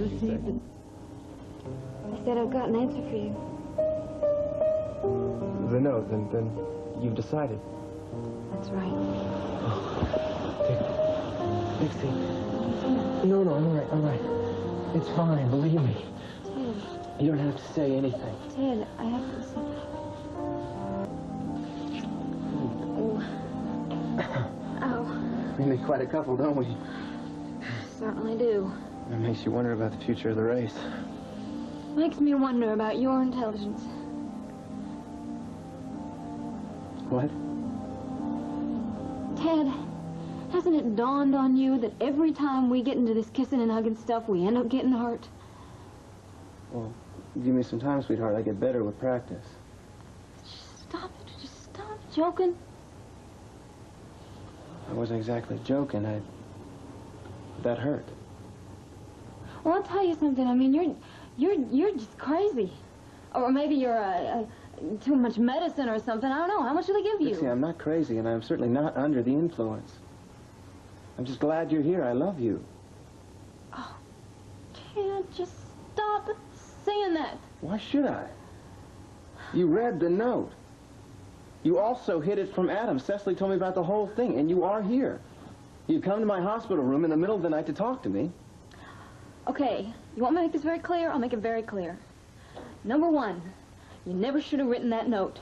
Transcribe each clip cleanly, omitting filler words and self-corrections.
received it. I said I've got an answer for you. The note, then you've decided. That's right. Dixie. No, I'm all right. It's fine, believe me. Ted. You don't have to say anything. Ted, I have to say... Oh. Ow. We make quite a couple, don't we? Certainly do. It makes you wonder about the future of the race. Makes me wonder about your intelligence. What? Ted, hasn't it dawned on you that every time we get into this kissing and hugging stuff, we end up getting hurt? Well, give me some time, sweetheart. I get better with practice. Stop it. Just stop joking. I wasn't exactly joking. That hurt. Well, I'll tell you something. I mean, you're just crazy. Or maybe you're too much medicine or something. I don't know. How much do they give you? Dixie, I'm not crazy, and I'm certainly not under the influence. I'm just glad you're here. I love you. Oh, Ted, just stop saying that. Why should I? You read the note. You also hid it from Adam. Cecily told me about the whole thing, and you are here. You come to my hospital room in the middle of the night to talk to me. Okay, you want me to make this very clear? I'll make it very clear. Number one, you never should have written that note.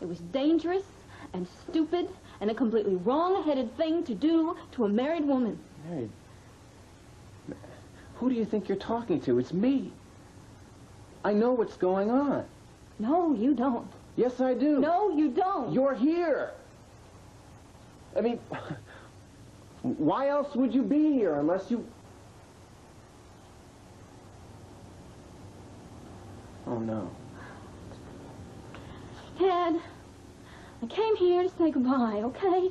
It was dangerous and stupid and a completely wrong-headed thing to do to a married woman. Married? Who do you think you're talking to? It's me. I know what's going on. No, you don't. Yes, I do. No, you don't. You're here. I mean, why else would you be here unless you... Oh, no. Ted, I came here to say goodbye, okay?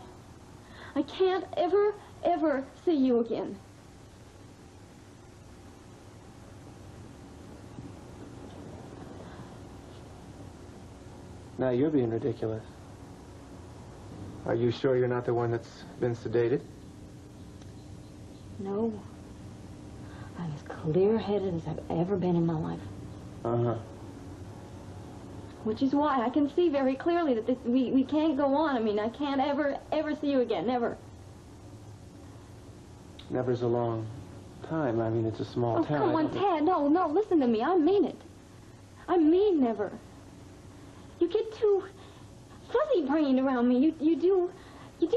I can't ever, ever see you again. Now you're being ridiculous. Are you sure you're not the one that's been sedated? No. I'm as clear-headed as I've ever been in my life. Uh-huh. Which is why I can see very clearly that we can't go on. I mean, I can't ever, ever see you again. Never. Never's a long time. I mean, it's a small town. Oh, come on, Ted. No, listen to me. I mean it. I mean never. You get too fuzzy-brained around me. You do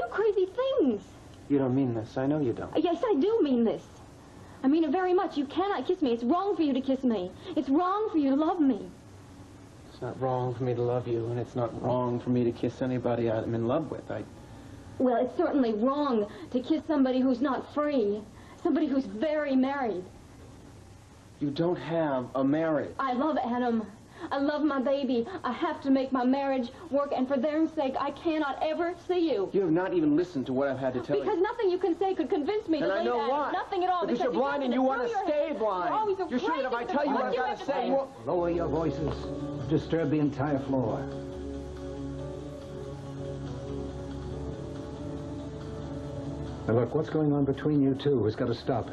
crazy things. You don't mean this. I know you don't. Yes, I do mean this. I mean it very much. You cannot kiss me. It's wrong for you to kiss me. It's wrong for you to love me. It's not wrong for me to love you, and it's not wrong for me to kiss anybody I'm in love with. Well, it's certainly wrong to kiss somebody who's not free. Somebody who's very married. You don't have a marriage. I love Adam. I love my baby. I have to make my marriage work, and for their sake, I cannot ever see you. You have not even listened to what I've had to tell you. Because nothing you can say could convince me to leave And I know Adam. why. Nothing at all. Because you're blind and you want to stay blind. You're sure that if I tell you what I've got to say, you... Lower your voices. Disturb the entire floor. Now look, what's going on between you two has got to stop.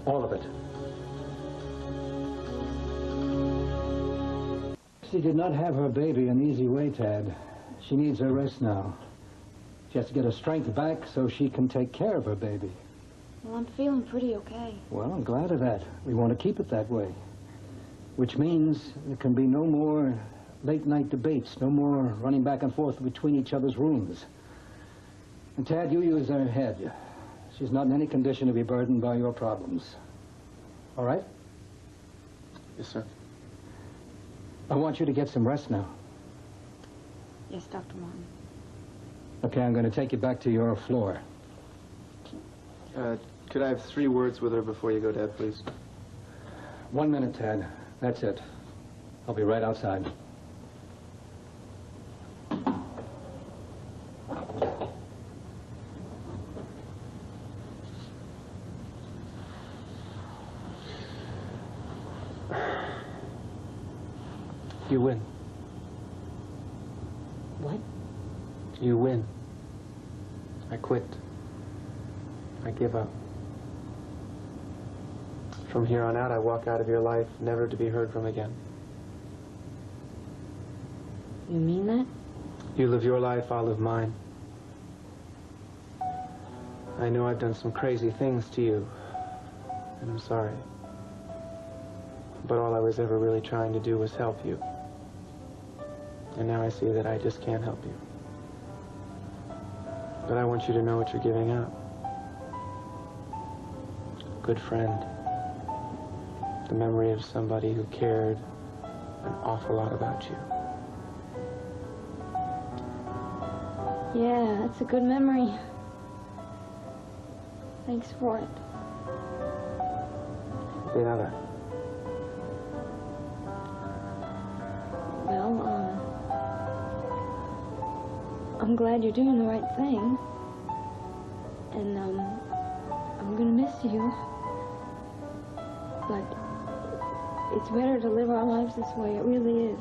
All of it. She did not have her baby an easy way, Tad. She needs her rest now. She has to get her strength back so she can take care of her baby. Well, I'm feeling pretty okay. Well, I'm glad of that. We want to keep it that way. Which means there can be no more late-night debates, no more running back and forth between each other's rooms. And Tad, you use her head. She's not in any condition to be burdened by your problems. All right? Yes, sir. I want you to get some rest now. Yes, Dr. Martin. Okay, I'm going to take you back to your floor. Could I have 3 words with her before you go, Dad, please? 1 minute, Tad. That's it. I'll be right outside. You win. What? You win. I quit. I give up. From here on out, I walk out of your life, never to be heard from again. You mean that? You live your life, I'll live mine. I know I've done some crazy things to you, and I'm sorry. But all I was ever really trying to do was help you. And now I see that I just can't help you. But I want you to know what you're giving up. Good friend. The memory of somebody who cared an awful lot about you. Yeah, that's a good memory. Thanks for it. De nada. Well, I'm glad you're doing the right thing. And, I'm gonna miss you. But it's better to live our lives this way. It really is.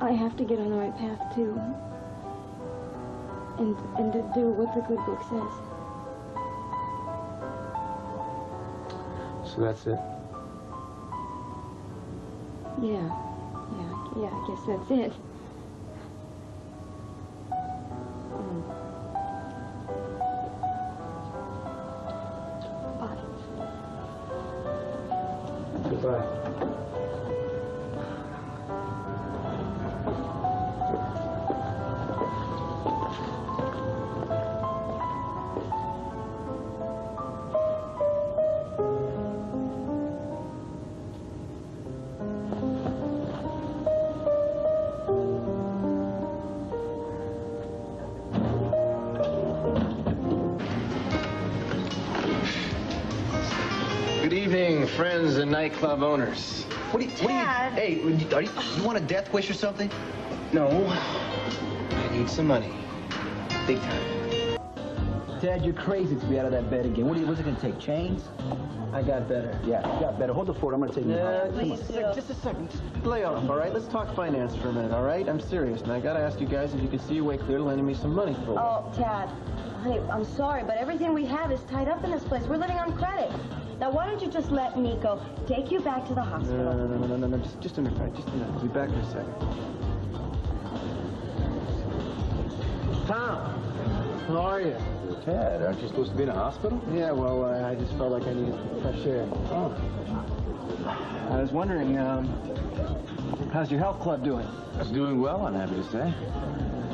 I have to get on the right path, too. And to do what the good book says. So that's it. Yeah, I guess that's it. Bye. Goodbye. Good evening, friends and nightclub owners. Hey, you want a death wish or something? No. I need some money. Big time. Dad, you're crazy to be out of that bed again. What's it going to take, chains? I got better. Yeah, you got better. Hold the fort. I'm going to take you home. Just a second. Just lay off, all right? Let's talk finance for a minute, all right? I'm serious, and I got to ask you guys if you can see your way clear to lending me some money for a while. Oh, Tad, honey, I'm sorry, but everything we have is tied up in this place. We're living on credit. Now, why don't you just let Nico take you back to the hospital? No. Just a minute. Just a minute. I'll be back in a second. Tom, how are you? Ted, aren't you supposed to be in a hospital? Yeah, well, I just felt like I needed fresh air. Oh. I was wondering, how's your health club doing? It's doing well, I'm happy to say.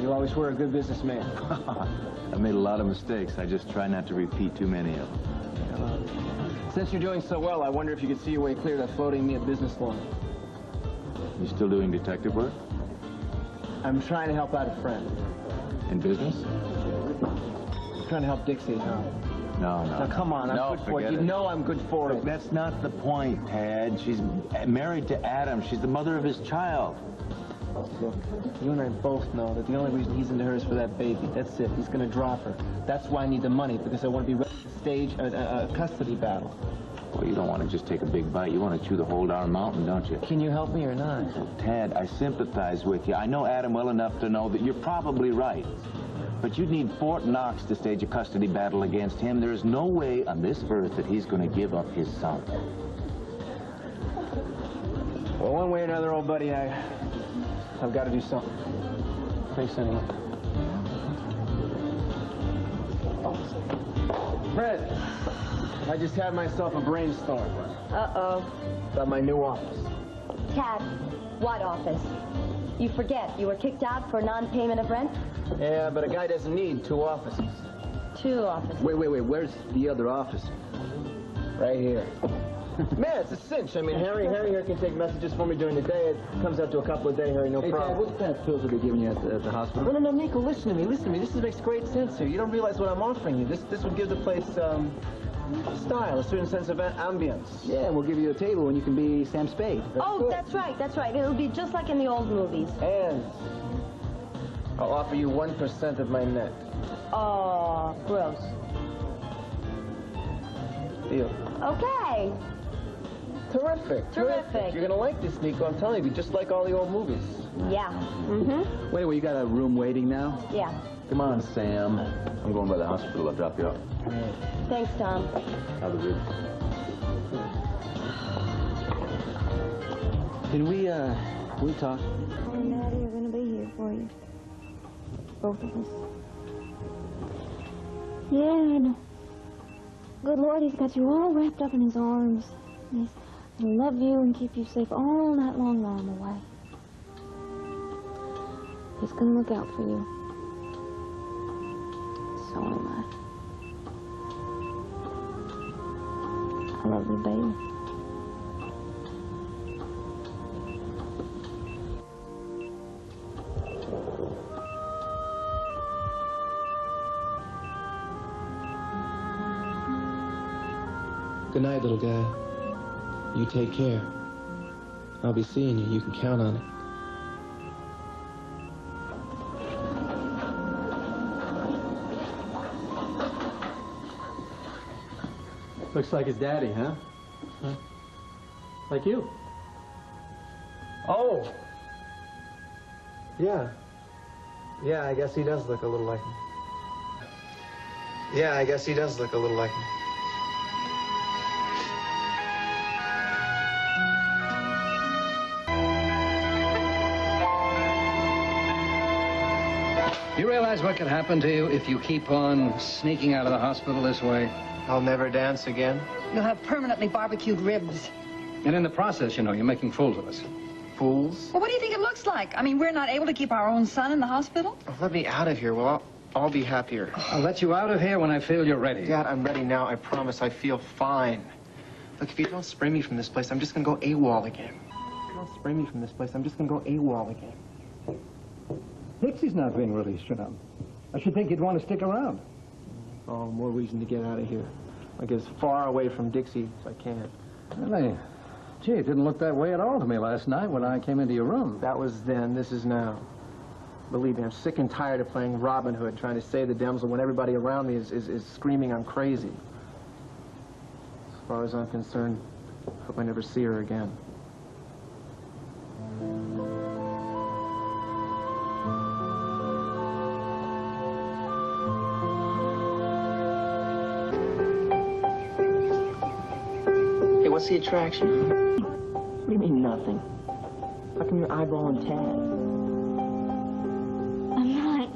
You always were a good businessman. I've made a lot of mistakes. I just try not to repeat too many of them. Since you're doing so well, I wonder if you could see your way clear to floating me a business loan. You still doing detective work? I'm trying to help out a friend. In business? I'm trying to help Dixie at home. No. Now, come on, I'm good for it. You know I'm good for it. That's not the point, Tad. She's married to Adam. She's the mother of his child. Look, you and I both know that the only reason he's into her is for that baby. That's it. He's going to drop her. That's why I need the money, because I want to be ready to stage a custody battle. Well, you don't want to just take a big bite. You want to chew the whole darn mountain, don't you? Can you help me or not? Tad, I sympathize with you. I know Adam well enough to know that you're probably right. But you'd need Fort Knox to stage a custody battle against him. There's no way on this earth that he's going to give up his son. Well, one way or another, old buddy, I've got to do something. Thanks anyway. Fred, I just had myself a brainstorm. Uh-oh. About my new office. Tad, what office? You forget, you were kicked out for non-payment of rent? Yeah, but a guy doesn't need two offices. Two offices. Wait. Where's the other office? Right here. Man, it's a cinch. I mean, Harry here can take messages for me during the day. It comes out to a couple a day, Harry, no Hey, problem. Dad, what kind of pills are they giving you at the hospital? No, Nico, listen to me. This makes great sense here. You don't realize what I'm offering you. This would give the place, style, a certain sense of ambience. Yeah, we'll give you a table and you can be Sam Spade. Oh, that's right. It'll be just like in the old movies. And I'll offer you 1% of my net. Oh, gross. Deal. Okay. Terrific. You're gonna like this, Nico. I'm telling you, just like all the old movies. Yeah. Mm-hmm. Wait, you got a room waiting now? Yeah. Come on, Sam. I'm going by the hospital. I'll drop you off. Thanks, Tom. Have a good. Can we talk? Mom and Daddy are going to be here for you. Both of us. Yeah, I know. Good Lord, he's got you all wrapped up in his arms. He's going to love you and keep you safe all that long while I'm away. He's going to look out for you. So am I. I love you, baby. Good night, little guy. You take care. I'll be seeing you. You can count on it. Looks like his daddy, huh? Like you. Oh. Yeah. Yeah, I guess he does look a little like me. Yeah, I guess he does look a little like me. You realize what could happen to you if you keep on sneaking out of the hospital this way? I'll never dance again. You'll have permanently barbecued ribs. And in the process, you know, you're making fools of us. Fools? Well, what do you think it looks like? I mean, we're not able to keep our own son in the hospital? Oh, let me out of here. Well, I'll be happier. I'll let you out of here when I feel you're ready. Dad, I'm ready now. I promise. I feel fine. Look, if you don't spray me from this place, I'm just going to go AWOL again. If you don't spray me from this place, I'm just going to go AWOL again. Dixie's not being released, you know. I should think you'd want to stick around. Oh, more reason to get out of here. I get as far away from Dixie as I can. Really? Gee, it didn't look that way at all to me last night when I came into your room. That was then. This is now. Believe me, I'm sick and tired of playing Robin Hood, trying to save the damsel when everybody around me is screaming I'm crazy. As far as I'm concerned, I hope I never see her again. Hey, what's the attraction? What do you mean, nothing? How come you're eyeballing Tad? I'm not.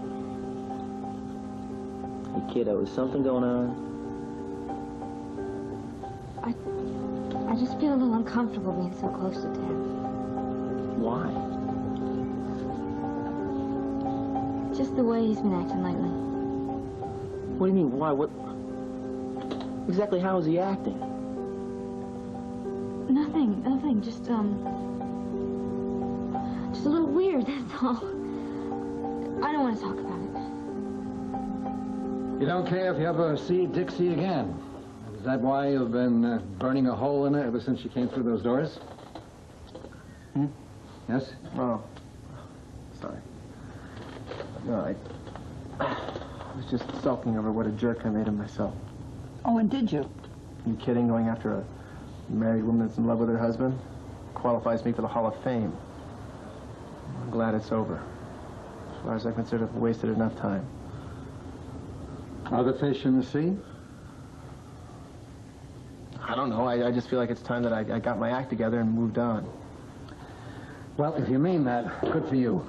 Hey, kiddo, is something going on? I just feel a little uncomfortable being so close to Ted. Why? Just the way he's been acting lately. What do you mean, why? What? Exactly how is he acting? Nothing. Just a little weird, that's all. I don't want to talk about it. You don't care if you ever see Dixie again? Is that why you've been burning a hole in her ever since she came through those doors? Hmm? Yes? Oh. Sorry. No, I was just sulking over what a jerk I made of myself. Oh, and did you? Are you kidding? Going after a married woman that's in love with her husband qualifies me for the Hall of Fame. I'm glad it's over. As far as I'm concerned, I've wasted enough time. Other fish in the sea? I don't know. I just feel like it's time that I got my act together and moved on. Well, if you mean that, good for you.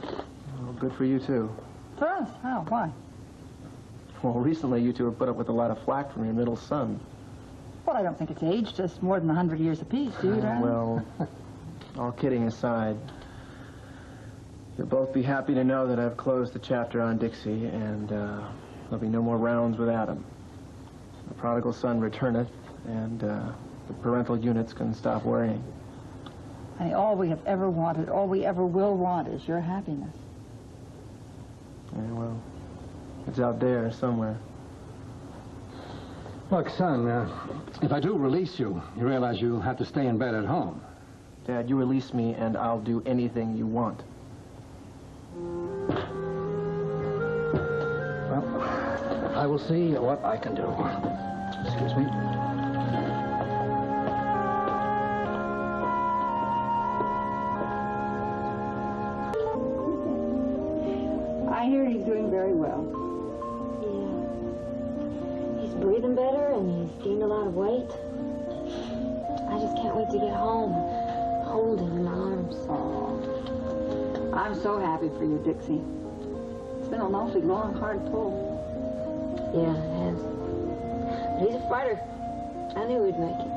Well, good for you, too. For us? How? Why? Well, recently you two have put up with a lot of flack from your middle son. Well, I don't think it's aged us more than 100 years apiece, do you, Dad? Well, all kidding aside, you'll both be happy to know that I've closed the chapter on Dixie, and there'll be no more rounds with Adam. The prodigal son returneth, and the parental units can stop worrying. Honey, all we have ever wanted, all we ever will want is your happiness. Yeah, well, it's out there somewhere. Look, son, if I do release you, you realize you'll have to stay in bed at home. Dad, you release me, and I'll do anything you want. Well, I will see what I can do. Excuse me. I hear he's doing very well. Yeah. He's breathing better and he's gained a lot of weight. I just can't wait to get home and hold him in my arms. arms. Oh, I'm so happy for you, Dixie. It's been an awfully long, hard pull. Yeah, it has. But he's a fighter. I knew he'd make it.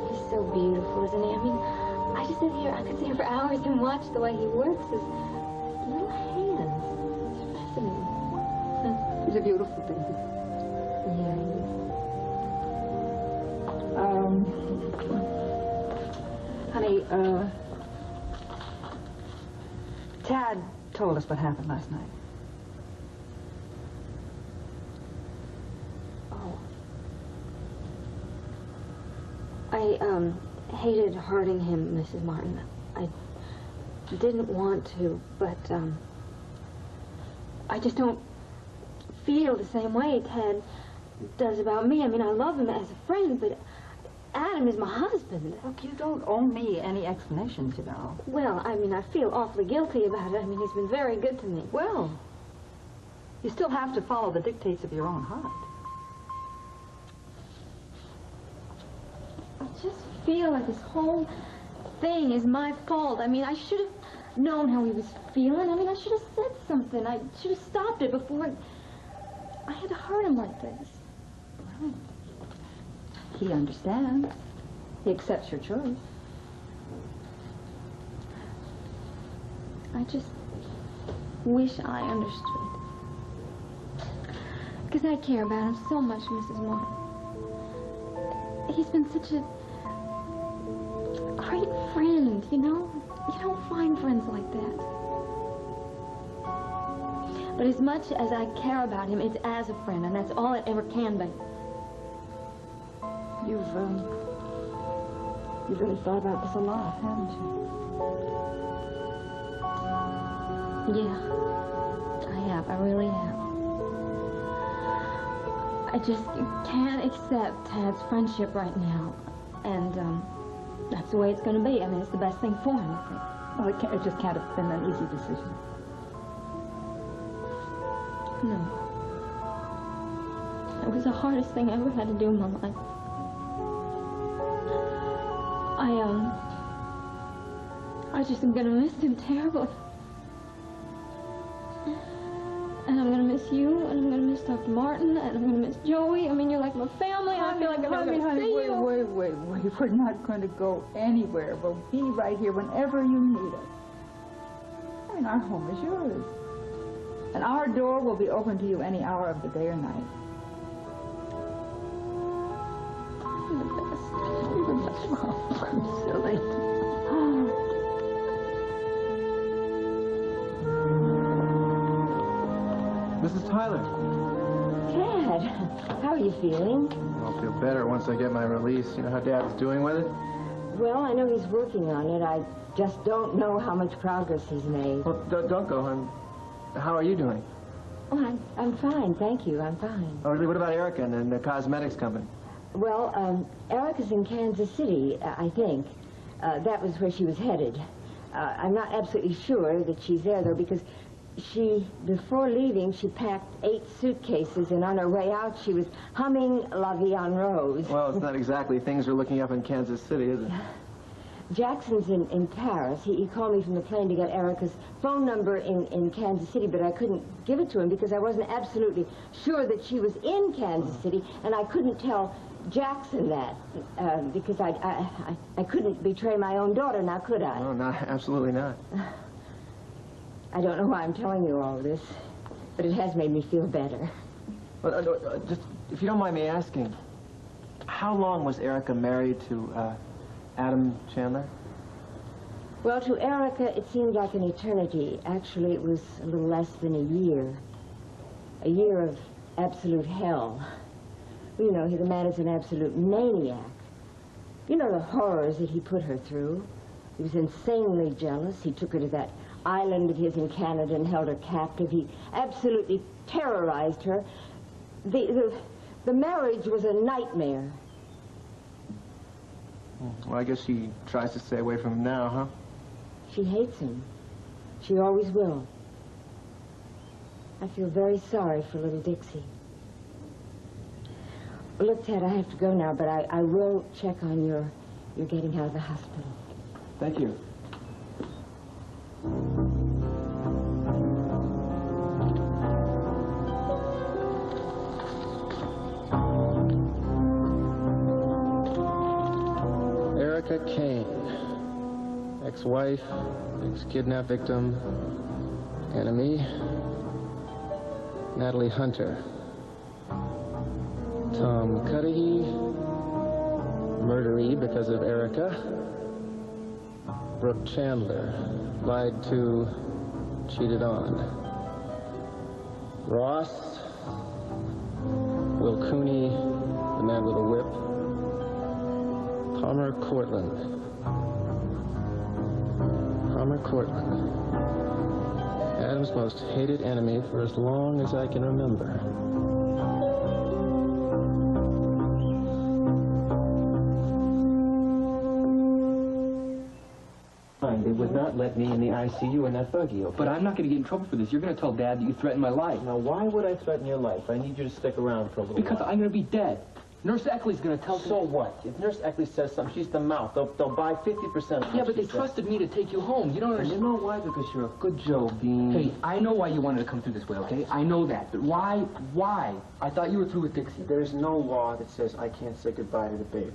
He's so beautiful, isn't he? I mean, I just sit here, I could sit here for hours and watch the way he works his little hands. It's fascinating. He's a beautiful baby. Yeah, he is. Honey, Tad told us what happened last night. I hated hurting him, Mrs. Martin. I didn't want to, but, I just don't feel the same way Ted does about me. I mean, I love him as a friend, but Adam is my husband. Look, you don't owe me any explanations, you know. Well, I mean, I feel awfully guilty about it. I mean, he's been very good to me. Well, you still have to follow the dictates of your own heart. I just feel like this whole thing is my fault. I mean, I should have known how he was feeling. I mean, I should have said something. I should have stopped it before I had to hurt him like this. Well, he understands. He accepts your choice. I just wish I understood. Because I care about him so much, Mrs. Martin. He's been such a great friend, you know? You don't find friends like that. But as much as I care about him, it's as a friend, and that's all it ever can be. You've really thought about this a lot, haven't you? Yeah, I have. I really have. I just can't accept Tad's friendship right now. And, that's the way it's going to be. I mean, it's the best thing for him, I think. Well, it just can't have been an easy decision. No. It was the hardest thing I ever had to do in my life. I just am going to miss him terribly. And I'm going to miss you, and I'm going to miss Dr. Martin, and I'm going to miss Joey. I mean, you're like my family, and I feel like I'm never going to see you. Wait. We're not going to go anywhere. We'll be right here whenever you need us. I mean, our home is yours. And our door will be open to you any hour of the day or night. You're the best. You're the best. Oh, I'm silly. Mrs. Tyler. Ted, how are you feeling? I'll feel better once I get my release. You know how Dad's doing with it? Well, I know he's working on it. I just don't know how much progress he's made. Well, don't go, hon. How are you doing? Oh, I'm fine, thank you. I'm fine. Oh, really? What about Erica and the cosmetics company? Well, Erica's in Kansas City, I think. That was where she was headed. I'm not absolutely sure that she's there, though, because before leaving, she packed 8 suitcases, and on her way out, she was humming La Vie en Rose. Well, it's not exactly things we're looking up in Kansas City, is it? Jackson's in Paris. He called me from the plane to get Erica's phone number in Kansas City, but I couldn't give it to him because I wasn't absolutely sure that she was in Kansas City, and I couldn't tell Jackson that because I couldn't betray my own daughter, now could I? No, absolutely not. I don't know why I'm telling you all this, but it has made me feel better. Well, just, if you don't mind me asking, how long was Erica married to Adam Chandler? Well, to Erica, it seemed like an eternity. Actually, it was a little less than a year. A year of absolute hell. You know, the man is an absolute maniac. You know the horrors that he put her through. He was insanely jealous. He took her to that island of his in Canada and held her captive. He absolutely terrorized her. The marriage was a nightmare. Well, I guess she tries to stay away from him now, huh? She hates him. She always will. I feel very sorry for little Dixie. Look, Ted, I have to go now, but I will check on your you're getting out of the hospital. Thank you. Erica Kane, ex-wife, ex-kidnap victim, enemy, Natalie Hunter, Tom Cudahy, murderee because of Erica, Brooke Chandler, lied to, cheated on, Ross, Will Cooney, the man with a whip, Palmer Cortland. Palmer Cortland. Adam's most hated enemy for as long as I can remember. They would not let me in the ICU in that buggy, okay? But I'm not going to get in trouble for this. You're going to tell Dad that you threatened my life. Now, why would I threaten your life? I need you to stick around for a little while. Because I'm going to be dead. Nurse Eckley's going to tell... So what? If Nurse Eckley says something, she's the mouth. They'll buy 50% of Yeah, but they says. trusted me to take you home. You don't And understand. you know why? Because you're a good Joe, Bean. Hey, I know why you wanted to come through this way, okay? I know that. But why? Why? I thought you were through with Dixie. There's no law that says I can't say goodbye to the baby.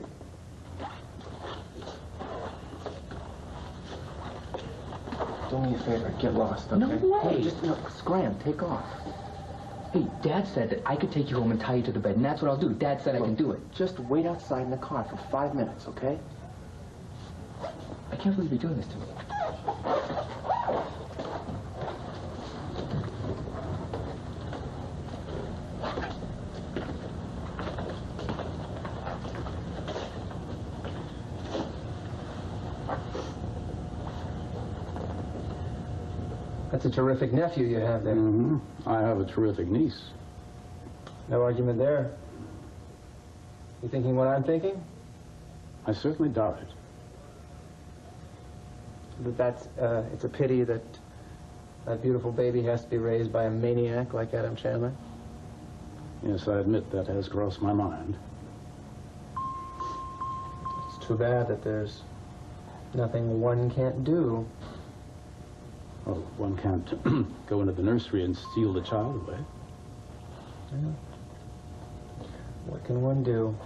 Do me a favor, get lost, okay? No way. Hey, just scram, take off. Hey, Dad said that I could take you home and tie you to the bed, and that's what I'll do. Dad said I can do it. Just wait outside in the car for 5 minutes, okay? I can't believe you're doing this to me. That's a terrific nephew you have there. Mm-hmm. I have a terrific niece. No argument there. You thinking what I'm thinking? I certainly doubt it. But that's, it's a pity that that beautiful baby has to be raised by a maniac like Adam Chandler. Yes, I admit that has crossed my mind. It's too bad that there's nothing one can't do. Oh, one can't go into the nursery and steal the child away. Yeah. What can one do?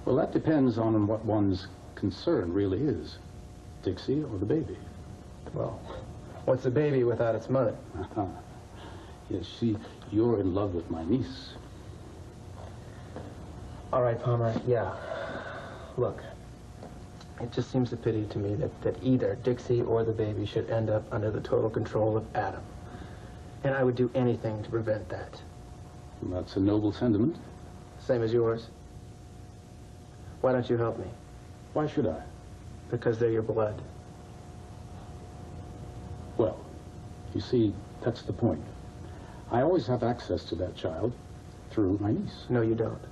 Well, that depends on what one's concern really is. Dixie or the baby. Well, what's a baby without its mother? Yes, see, you're in love with my niece. All right, Palmer, yeah. Look, it just seems a pity to me that either Dixie or the baby should end up under the total control of Adam. And I would do anything to prevent that. That's a noble sentiment. Same as yours. Why don't you help me? Why should I? Because they're your blood. Well, you see, that's the point. I always have access to that child through my niece. No, you don't.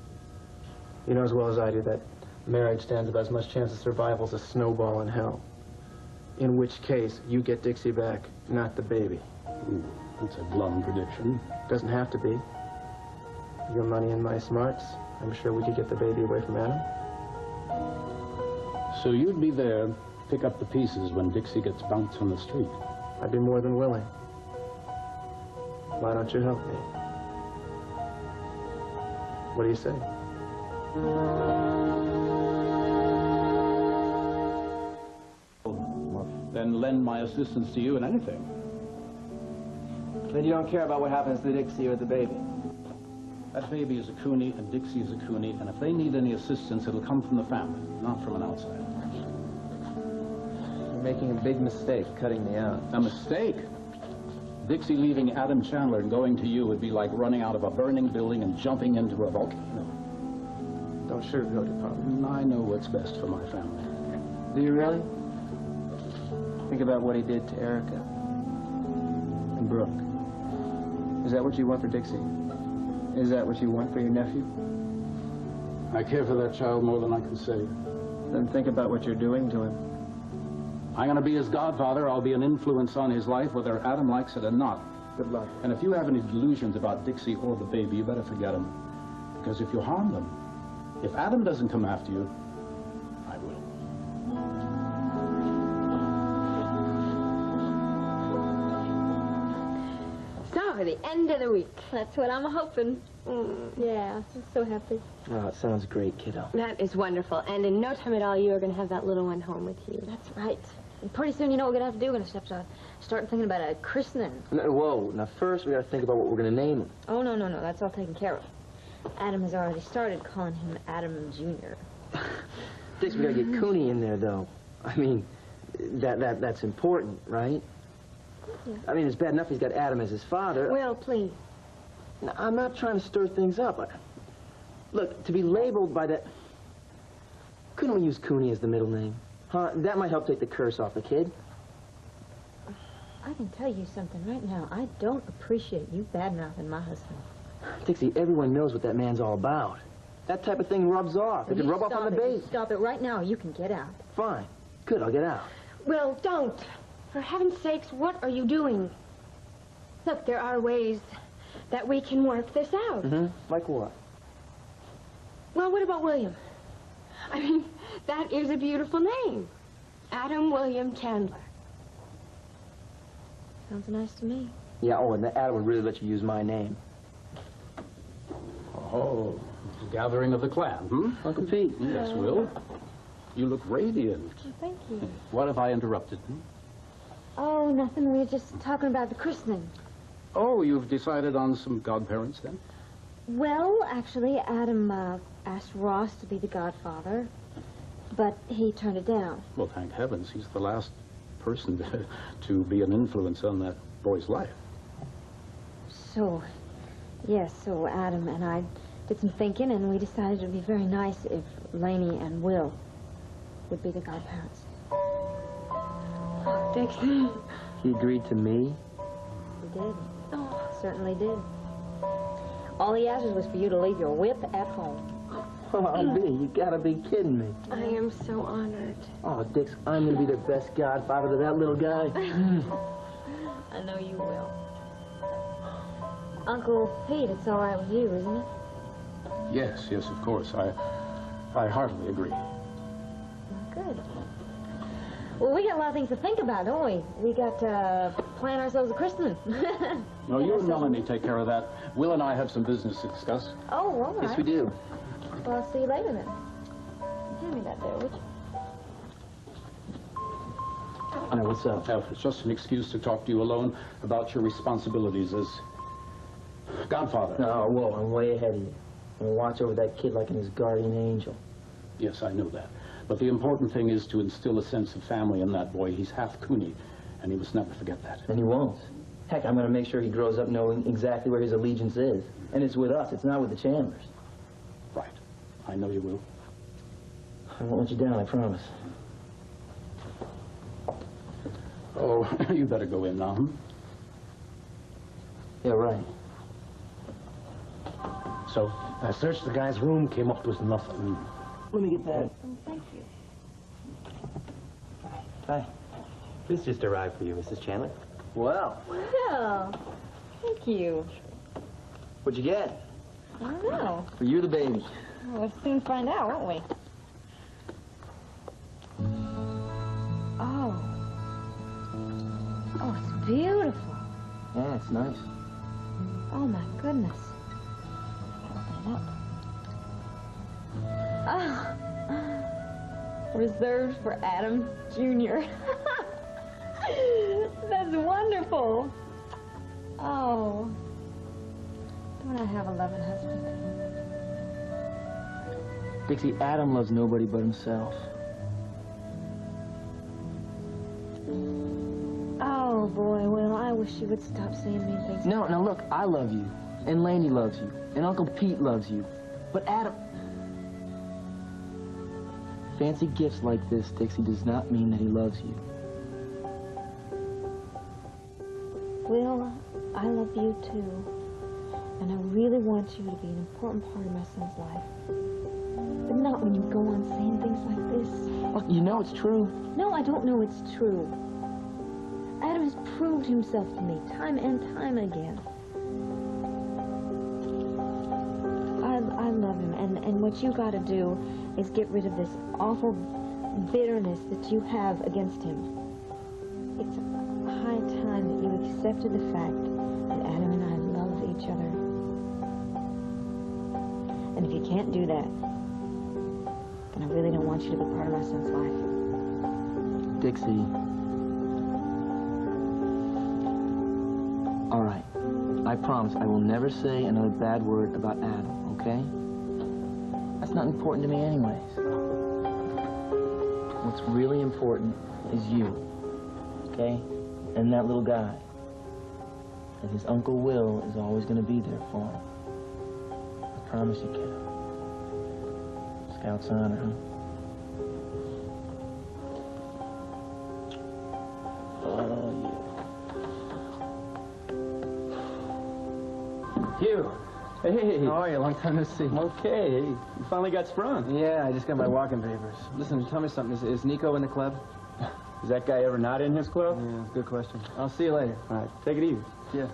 You know as well as I do that marriage stands about as much chance of survival as a snowball in hell. In which case, you get Dixie back, not the baby. Ooh, that's a glum prediction. Doesn't have to be. Your money and my smarts, I'm sure we could get the baby away from Adam. So you'd be there, pick up the pieces when Dixie gets bounced on the street. I'd be more than willing. Why don't you help me? What do you say? Then lend my assistance to you in anything. Then you don't care about what happens to Dixie or the baby? That baby is a Cooney and Dixie is a Cooney, and if they need any assistance, it'll come from the family, not from an outsider. You're making a big mistake cutting me out. A mistake? Dixie leaving Adam Chandler and going to you would be like running out of a burning building and jumping into a volcano. Don't sugarcoat it, Pop. I know what's best for my family. Do you really? Think about what he did to Erica and Brooke. Is that what you want for Dixie? Is that what you want for your nephew? I care for that child more than I can say. Then think about what you're doing to him. I'm going to be his godfather. I'll be an influence on his life, whether Adam likes it or not. Good luck. And if you have any delusions about Dixie or the baby, you better forget them. Because if you harm them, if Adam doesn't come after you, I will. for the end of the week. That's what I'm hoping. Yeah, I'm so happy. Oh, it sounds great, kiddo. That is wonderful. And in no time at all, you are going to have that little one home with you. That's right. And pretty soon, you know what we're going to have to do? We're going to have to start thinking about a christening. No, whoa. Now, first, we got to think about what we're going to name him. Oh, no. That's all taken care of. Adam has already started calling him Adam Jr. Dix, we got to get Cooney in there, though. I mean, that's important, right? Yeah. I mean, it's bad enough he's got Adam as his father. Will, please. Now, I'm not trying to stir things up. Look, to be labeled by that... Couldn't we use Cooney as the middle name? Huh? That might help take the curse off the kid. I can tell you something right now. I don't appreciate you bad-mouthing my husband. Dixie, everyone knows what that man's all about. That type of thing rubs off. It can rub off on the baby. Stop it right now. You can get out. Fine. Good, I'll get out. Will, don't. For heaven's sakes, what are you doing? Look, there are ways that we can work this out. Mm-hmm. Like what? Well, what about William? I mean, that is a beautiful name. Adam William Chandler. Sounds nice to me. Yeah, oh, and Adam would really let you use my name. Oh, gathering of the clan, hmm? Uncle Pete. Yes, Will. You look radiant. Thank you. What have I interrupted? Oh, nothing. We were just talking about the christening. Oh, you've decided on some godparents, then? Well, actually, Adam asked Ross to be the godfather, but he turned it down. Well, thank heavens. He's the last person to be an influence on that boy's life. So, yes, so Adam and I did some thinking, and we decided it would be very nice if Laney and Will would be the godparents. Dixie. He agreed to me? He did. Oh, certainly did. All he asked was for you to leave your whip at home. Oh, B, you gotta be kidding me. I am so honored. Oh, Dix, I'm gonna be the best godfather to that little guy. I know you will. Uncle Pete, it's all right with you, isn't it? Yes, of course. I heartily agree. Good. Well, we got a lot of things to think about, don't we? We got to plan ourselves a christening. No, you and Melanie take care of that. Will and I have some business to discuss. Oh, all right. Yes, we do. Well, I'll see you later then. Hand me that there, would you? Now, what's up? It's just an excuse to talk to you alone about your responsibilities as godfather. No, whoa, I'm way ahead of you. I'm gonna watch over that kid like his guardian angel. Yes, I know that. But the important thing is to instill a sense of family in that boy. He's half Cooney, and he must never forget that. And he won't. Heck, I'm gonna make sure he grows up knowing exactly where his allegiance is. And it's with us, it's not with the Chandlers. Right. I know you will. I won't let you down, I promise. Oh, you better go in now, Yeah, right. So, I searched the guy's room, came up with nothing. Let me get that. Oh, thank you. Hi. This just arrived for you, Mrs. Chandler. Well, Well, thank you. what'd you get? I don't know. For you, the baby. Well, we'll soon find out, won't we? Oh. Oh, it's beautiful. Yeah, it's nice. Oh, my goodness. Open it up. Ah. Reserved for Adam Jr. That's wonderful. Oh. Don't I have a loving husband? Dixie, Adam loves nobody but himself. Oh, boy, Will, I wish you would stop saying mean things. No, now look, I love you. And Laney loves you. And Uncle Pete loves you. But Adam... Fancy gifts like this, Dixie, does not mean that he loves you. Will, I love you, too. And I really want you to be an important part of my son's life. But not when you go on saying things like this. Look, you know it's true. No, I don't know it's true. Adam has proved himself to me time and time again. I love him, and what you got to do is get rid of this awful bitterness that you have against him. It's high time that you accepted the fact that Adam and I each other. And if you can't do that, then I really don't want you to be part of my son's life. Dixie. All right. I promise I will never say another bad word about Adam, okay? That's not important to me anyways. What's really important is you, okay? And that little guy. And his Uncle Will is always going to be there for him. I promise you, kid. Scout's honor, huh? Hugh. Hey. How are you? Long time no see. Okay. You finally got sprung. Yeah, I just got my walking papers. Listen, tell me something. Is Nico in the club? Is that guy ever not in his club? Yeah, good question. I'll see you later. All right. Take it easy. Yeah.